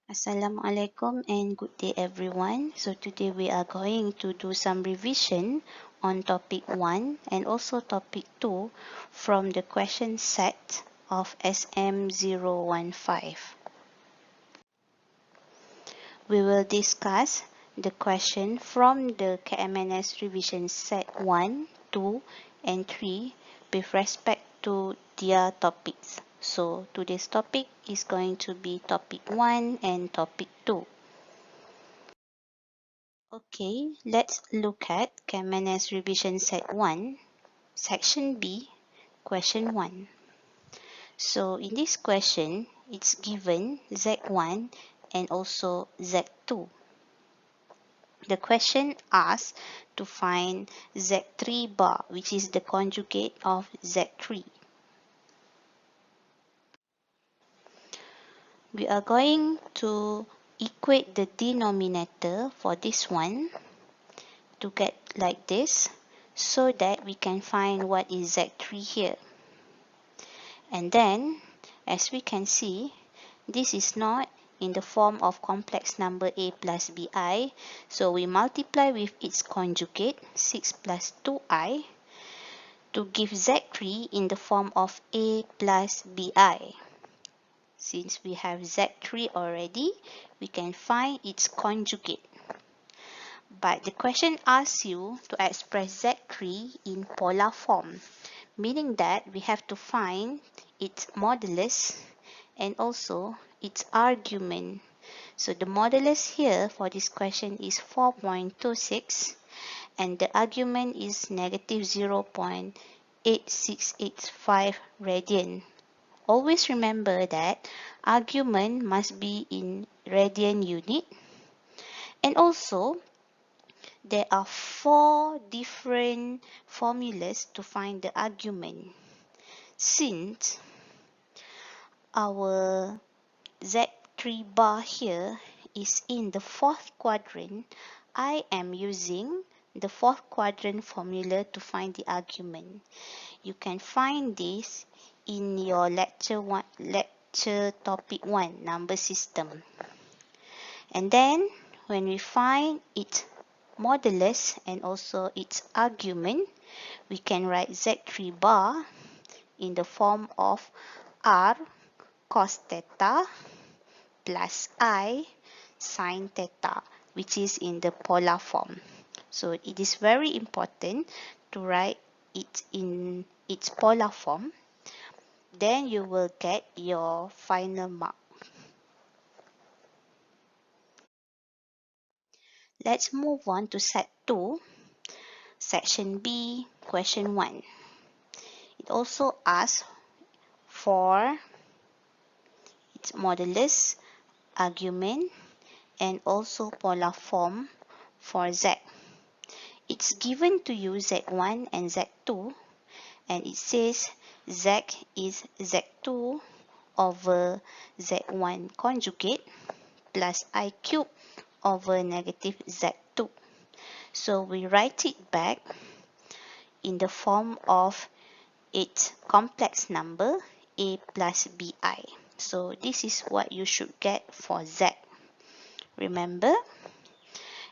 Assalamualaikum and good day everyone. So today we are going to do some revision on topic 1 and also topic 2 from the question set of SM015. We will discuss the question from the KMNS revision set 1, 2 and 3 with respect to their topics. So today's topic is going to be topic 1 and topic 2. Okay, let's look at KMNS revision set 1, section B, question 1. So in this question, it's given Z1 and also Z2. The question asks to find Z3 bar, which is the conjugate of Z3. We are going to equate the denominator for this one to get like this so that we can find what is Z3 here. And then, as we can see, this is not in the form of complex number a plus bi, so we multiply with its conjugate, 6 plus 2i, to give Z3 in the form of a plus bi. Since we have Z3 already, we can find its conjugate. But the question asks you to express Z3 in polar form, meaning that we have to find its modulus and also its argument. So the modulus here for this question is 4.26 and the argument is negative 0.8685 radian. Always remember that argument must be in radian unit, and also there are 4 different formulas to find the argument. Since our Z3 bar here is in the 4th quadrant, I am using the 4th quadrant formula to find the argument. You can find this in your lecture topic 1, number system. And then when we find its modulus and also its argument, we can write Z3 bar in the form of R cos theta plus I sin theta, which is in the polar form. So it is very important to write it in its polar form. Then you will get your final mark. Let's move on to set 2, section B, question 1. It also asks for its modulus, argument, and also polar form for Z. It's given to you Z1 and Z2, and it says Z is Z2 over Z1 conjugate plus I cube over negative Z2. So we write it back in the form of its complex number a plus bi. So this is what you should get for Z. Remember,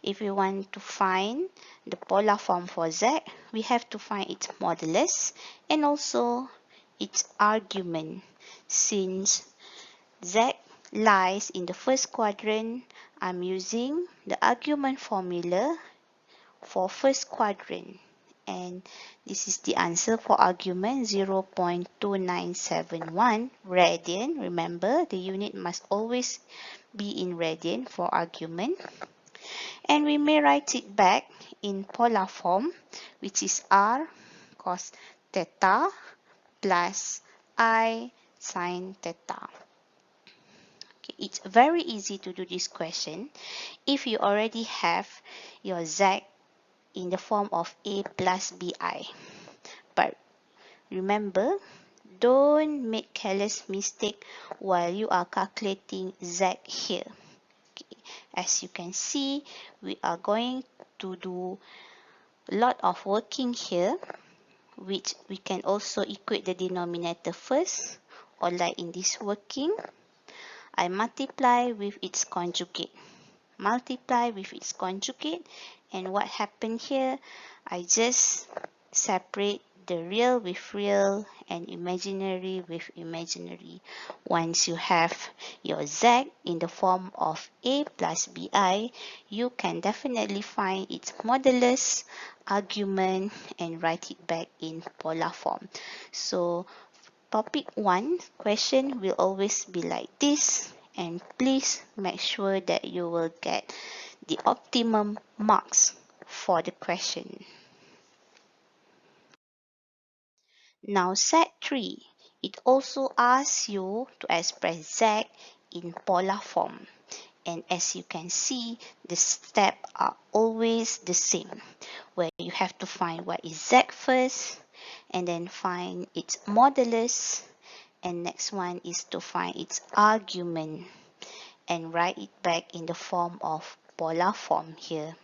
if we want to find the polar form for Z, we have to find its modulus and also its argument. Since Z lies in the 1st quadrant, I'm using the argument formula for 1st quadrant. And this is the answer for argument, 0.2971 radian. Remember, the unit must always be in radian for argument. And we may write it back in polar form, which is R cos theta plus I sin theta. Okay, it's very easy to do this question if you already have your Z in the form of a plus bi. But remember, don't make careless mistake while you are calculating Z here. Okay. As you can see, we are going to do a lot of working here, which we can also equate the denominator first, or like in this working, I multiply with its conjugate. Multiply with its conjugate, and what happened here? I just separate the real with real and imaginary with imaginary. Once you have your z in the form of a plus bi, you can definitely find its modulus, argument, and write it back in polar form. So topic 1 question will always be like this, and please make sure that you will get the optimum marks for the question. Now set 3, it also asks you to express z in polar form, and as you can see, the steps are always the same, where you have to find what is z first, and then find its modulus, and next one is to find its argument and write it back in the form of polar form here.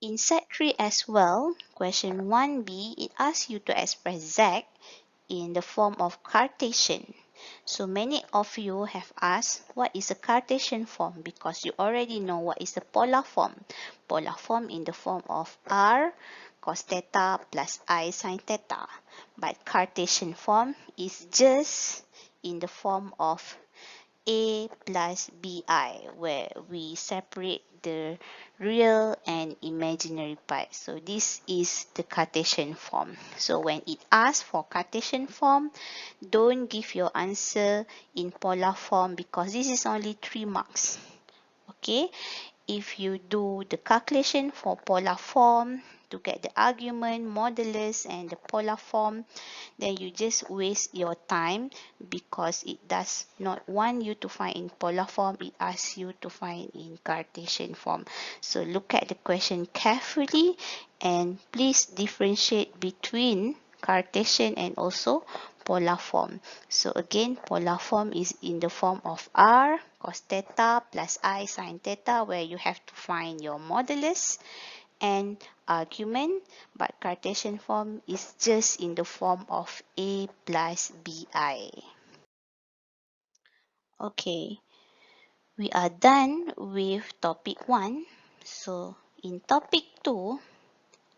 In set 3 as well, question 1b, it asks you to express z in the form of Cartesian. So many of you have asked what is a Cartesian form, because you already know what is the polar form. Polar form in the form of r cos theta plus I sin theta. But Cartesian form is just in the form of a plus bi, where we separate the real and imaginary part. So this is the Cartesian form. So when it asks for Cartesian form, don't give your answer in polar form, because this is only 3 marks. Okay, if you do the calculation for polar form to get the argument, modulus, and the polar form, then you just waste your time, because it does not want you to find in polar form, it asks you to find in Cartesian form. So look at the question carefully, and please differentiate between Cartesian and also polar form. So again, polar form is in the form of r cos theta plus I sin theta, where you have to find your modulus and argument, but Cartesian form is just in the form of a plus bi. Okay, we are done with topic 1. So in topic 2,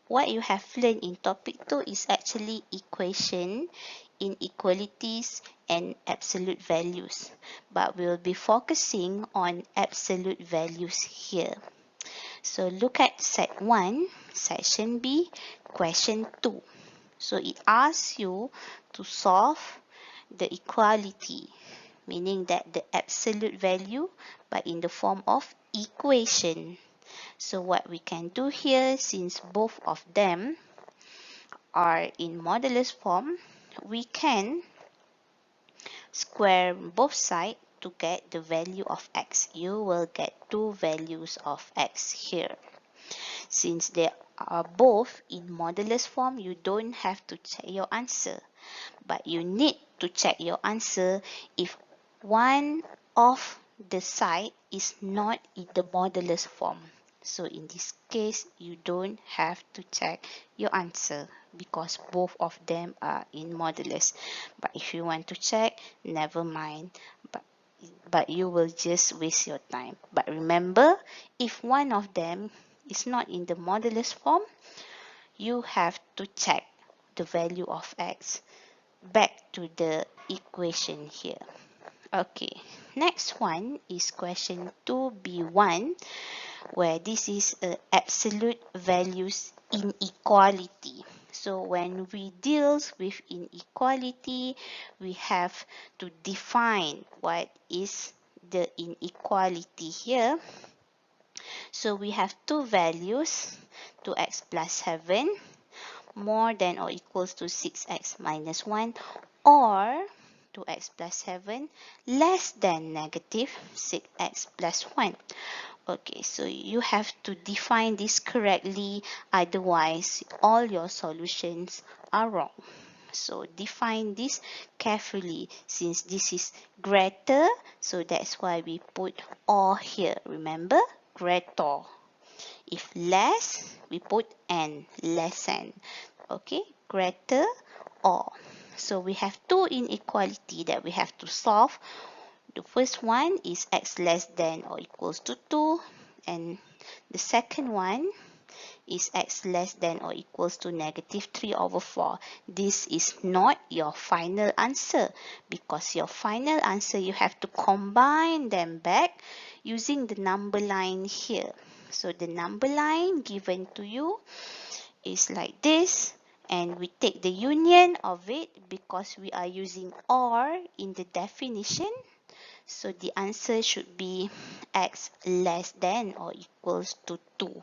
what you have learned in topic 2 is actually equation, inequalities, and absolute values. But we'll be focusing on absolute values here. So look at set 1, section B, question 2. So it asks you to solve the equality, meaning that the absolute value, but in the form of equation. So what we can do here, since both of them are in modulus form, we can square both sides to get the value of x. You will get two values of x here. Since they are both in modulus form, you don't have to check your answer. But you need to check your answer if one of the side is not in the modulus form. So in this case, you don't have to check your answer, because both of them are in modulus. But if you want to check, never mind. But you will just waste your time. But remember, if one of them is not in the modulus form, you have to check the value of x back to the equation here. Okay, next one is question 2b1, where this is absolute values inequality. So when we deal with inequality, we have to define what is the inequality here. So we have two values, 2x plus 7 more than or equals to 6x minus 1, or 2x plus 7 less than negative 6x plus 1. Okay, so you have to define this correctly, otherwise all your solutions are wrong. So define this carefully, since this is greater, so that's why we put or here. Remember, greater. If less, we put n, less than. Okay, greater or. So we have two inequality that we have to solve. The first one is x less than or equals to 2, and the second one is x less than or equals to negative 3 over 4. This is not your final answer, because your final answer you have to combine them back using the number line here. So the number line given to you is like this, and we take the union of it because we are using or in the definition. So the answer should be x less than or equals to 2.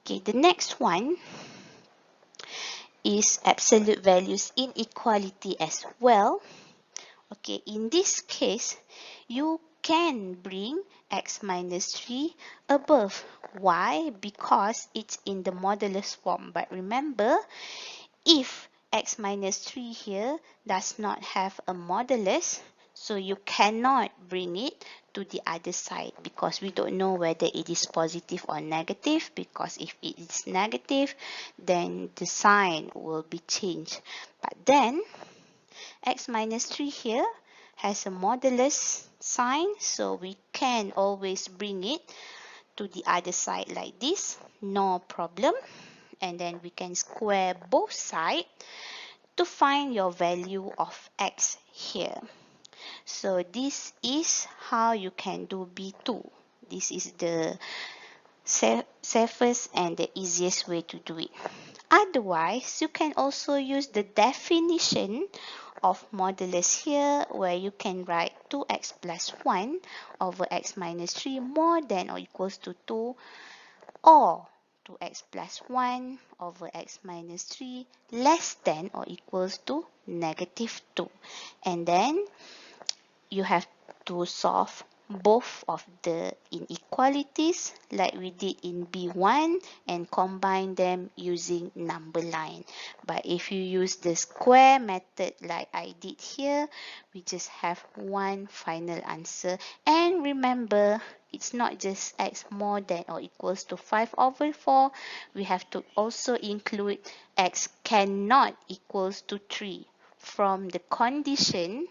Okay, the next one is absolute values inequality as well. Okay, in this case, you can bring x minus 3 above. Why? Because it's in the modulus form. But remember, if x minus 3 here does not have a modulus, so you cannot bring it to the other side because we don't know whether it is positive or negative, because if it is negative, then the sign will be changed. But then x minus 3 here has a modulus sign, so we can always bring it to the other side like this, no problem. And then we can square both sides to find your value of x here. So this is how you can do B2. This is the safest and the easiest way to do it. Otherwise, you can also use the definition of modulus here, where you can write 2x plus 1 over x minus 3 more than or equals to 2, or 2x plus 1 over x minus 3 less than or equals to negative 2. And then you have to solve both of the inequalities like we did in B1 and combine them using number line. But if you use the square method like I did here, we just have one final answer. And remember, it's not just x more than or equals to 5 over 4. We have to also include x cannot equals to 3 from the condition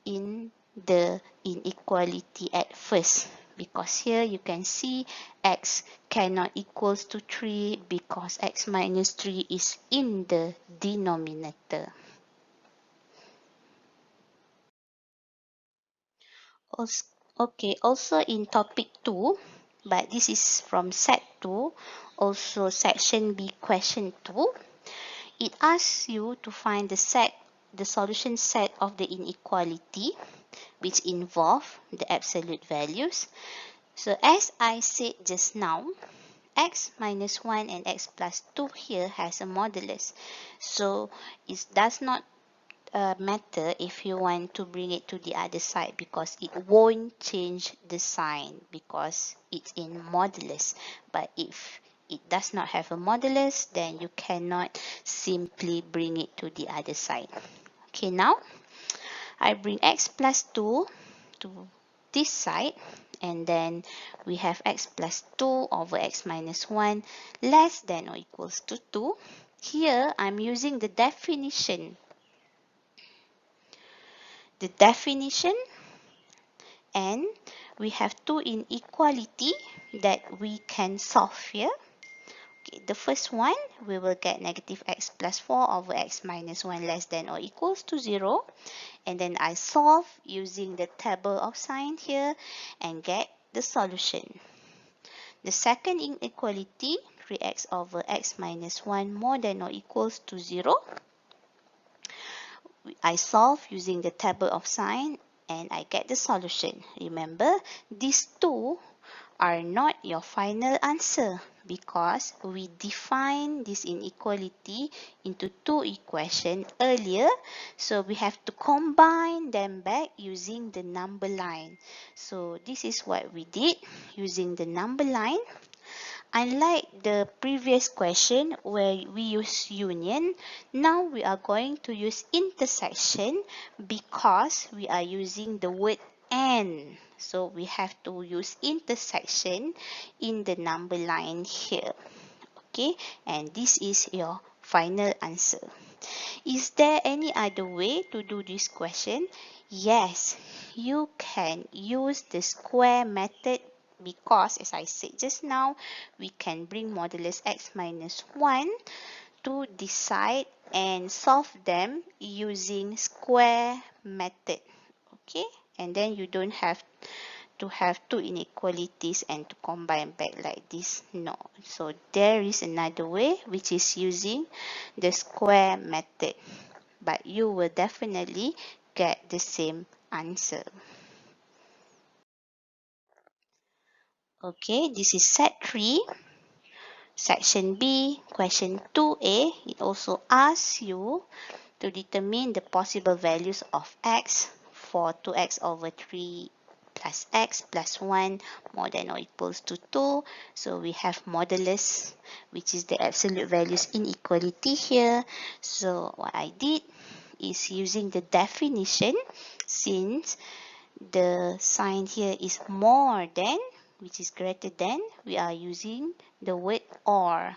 in the inequality at first, because here you can see x cannot equals to 3 because x minus 3 is in the denominator. Okay, also in topic 2, but this is from set 2, also section B question 2, it asks you to find the solution set of the inequality which involve the absolute values. So as I said just now, x minus 1 and x plus 2 here has a modulus. So it does not matter if you want to bring it to the other side, because it won't change the sign because it's in modulus. But if it does not have a modulus, then you cannot simply bring it to the other side. Okay, now I bring x plus 2 to this side, and then we have x plus 2 over x minus 1 less than or equals to 2. Here I'm using the definition. And we have two inequality that we can solve here. Okay, the first one, we will get negative x plus 4 over x minus 1 less than or equals to 0. And then I solve using the table of sign here and get the solution. The second inequality, 3x over x minus 1 more than or equals to 0. I solve using the table of sign and I get the solution. Remember, these two are not your final answer because we defined this inequality into two equations earlier, so we have to combine them back using the number line. So this is what we did using the number line. Unlike the previous question where we use union, now we are going to use intersection because we are using the word and. So we have to use intersection in the number line here. Okay, and this is your final answer. Is there any other way to do this question? Yes, you can use the square method because, as I said just now, we can bring modulus x minus 1 to decide and solve them using square method. Okay, and then you don't have to have two inequalities and to combine back like this. No. So there is another way, which is using the square method. But you will definitely get the same answer. Okay, this is set 3. Section B, question 2a. It also asks you to determine the possible values of x for 2x over 3 plus x plus 1 more than or equals to 2. So we have modulus, which is the absolute values inequality here. So what I did is using the definition, since the sign here is more than, which is greater than, we are using the word or.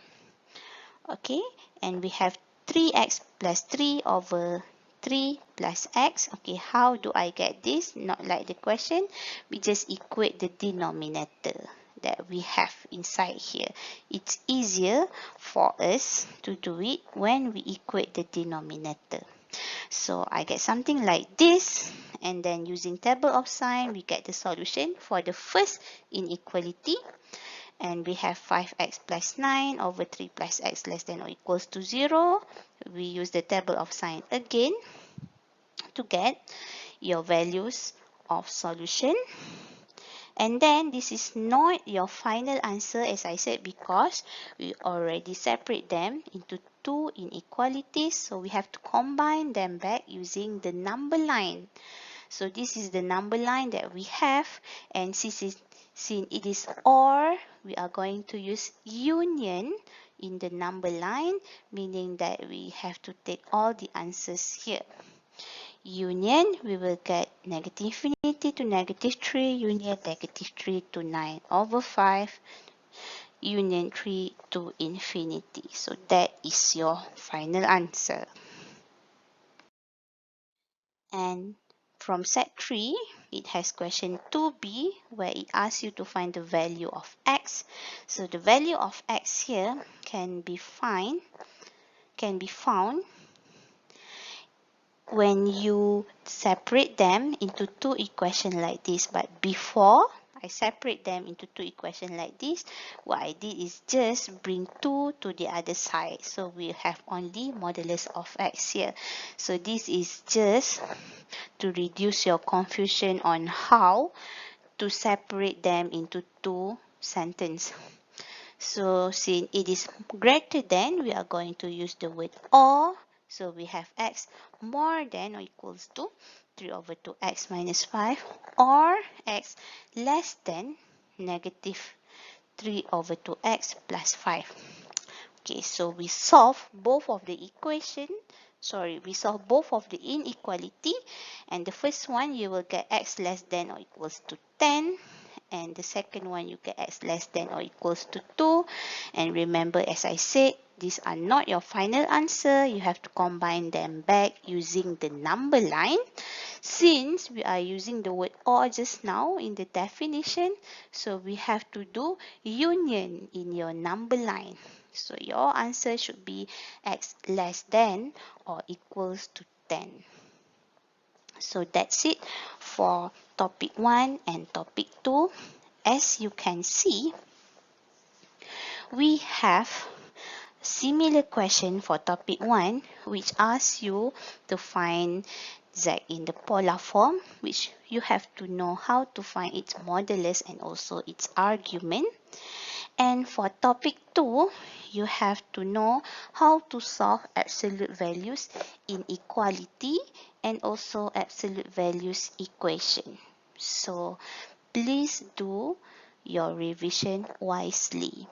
Okay, and we have 3x plus 3 over 3 plus x. Okay, how do I get this? Not like the question, we just equate the denominator that we have inside here. It's easier for us to do it when we equate the denominator. So I get something like this, and then using table of sign, we get the solution for the first inequality. And we have 5x plus 9 over 3 plus x less than or equals to 0. We use the table of sign again to get your values of solution. And then this is not your final answer, as I said, because we already separate them into two inequalities. So we have to combine them back using the number line. So this is the number line that we have, and since it is OR, we are going to use union in the number line, meaning that we have to take all the answers here. Union, we will get negative infinity to negative 3, union negative 3 to 9 over 5, union 3 to infinity. So that is your final answer. And from set 3, it has question 2b, where it asks you to find the value of x. So the value of x here can be found when you separate them into two equations like this. But before I separate them into two equations like this, what I did is just bring 2 to the other side. So we have only modulus of x here. So this is just to reduce your confusion on how to separate them into two sentences. So since it is greater than, we are going to use the word or. So we have x more than or equals to 3 over 2x minus 5, or x less than negative 3 over 2x plus 5. Okay, so we solve both of the we solve both of the inequality, and the first one you will get x less than or equals to 10, and the second one you get x less than or equals to 2. And remember, as I said, these are not your final answer. You have to combine them back using the number line. Since we are using the word or just now in the definition, so we have to do union in your number line. So your answer should be x less than or equals to 10. So that's it for topic 1 and topic 2. As you can see, we have similar question for topic 1, which asks you to find z in the polar form, which you have to know how to find its modulus and also its argument. And for topic 2, you have to know how to solve absolute values inequality and also absolute values equation. So please do your revision wisely.